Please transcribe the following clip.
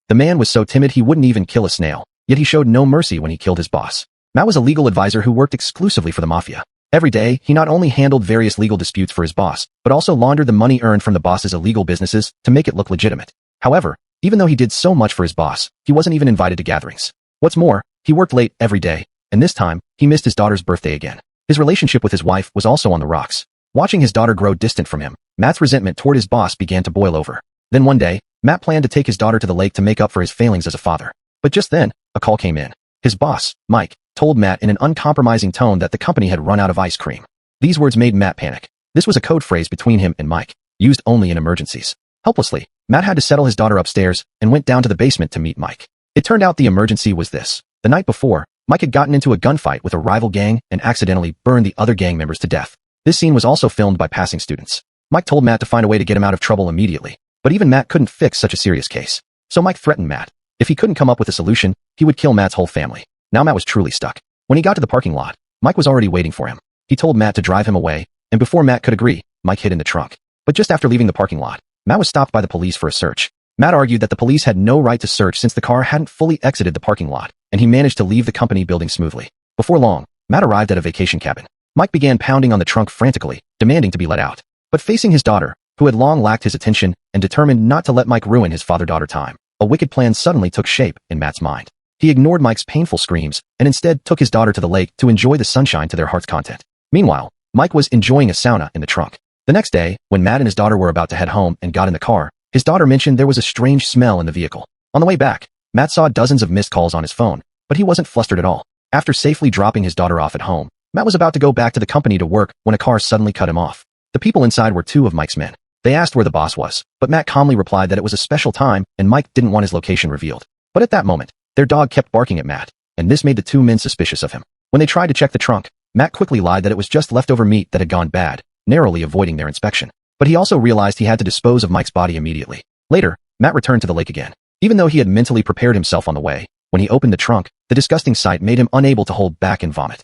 The man was so timid he wouldn't even kill a snail, yet he showed no mercy when he killed his boss. Matt was a legal advisor who worked exclusively for the mafia. Every day, he not only handled various legal disputes for his boss, but also laundered the money earned from the boss's illegal businesses to make it look legitimate. However, even though he did so much for his boss, he wasn't even invited to gatherings. What's more, he worked late every day, and this time, he missed his daughter's birthday again. His relationship with his wife was also on the rocks. Watching his daughter grow distant from him, Matt's resentment toward his boss began to boil over. Then one day, Matt planned to take his daughter to the lake to make up for his failings as a father. But just then, a call came in. His boss, Mike, told Matt in an uncompromising tone that the company had run out of ice cream. These words made Matt panic. This was a code phrase between him and Mike, used only in emergencies. Helplessly, Matt had to settle his daughter upstairs and went down to the basement to meet Mike. It turned out the emergency was this. The night before, Mike had gotten into a gunfight with a rival gang and accidentally burned the other gang members to death. This scene was also filmed by passing students. Mike told Matt to find a way to get him out of trouble immediately, but even Matt couldn't fix such a serious case. So Mike threatened Matt. If he couldn't come up with a solution, he would kill Matt's whole family. Now Matt was truly stuck. When he got to the parking lot, Mike was already waiting for him. He told Matt to drive him away, and before Matt could agree, Mike hid in the trunk. But just after leaving the parking lot, Matt was stopped by the police for a search. Matt argued that the police had no right to search since the car hadn't fully exited the parking lot, and he managed to leave the company building smoothly. Before long, Matt arrived at a vacation cabin. Mike began pounding on the trunk frantically, demanding to be let out. But facing his daughter, who had long lacked his attention and determined not to let Mike ruin his father-daughter time, a wicked plan suddenly took shape in Matt's mind. He ignored Mike's painful screams and instead took his daughter to the lake to enjoy the sunshine to their heart's content. Meanwhile, Mike was enjoying a sauna in the trunk. The next day, when Matt and his daughter were about to head home and got in the car, his daughter mentioned there was a strange smell in the vehicle. On the way back, Matt saw dozens of missed calls on his phone, but he wasn't flustered at all. After safely dropping his daughter off at home, Matt was about to go back to the company to work when a car suddenly cut him off. The people inside were two of Mike's men. They asked where the boss was, but Matt calmly replied that it was a special time and Mike didn't want his location revealed. But at that moment, their dog kept barking at Matt, and this made the two men suspicious of him. When they tried to check the trunk, Matt quickly lied that it was just leftover meat that had gone bad, narrowly avoiding their inspection. But he also realized he had to dispose of Mike's body immediately. Later, Matt returned to the lake again. Even though he had mentally prepared himself on the way, when he opened the trunk, the disgusting sight made him unable to hold back and vomit.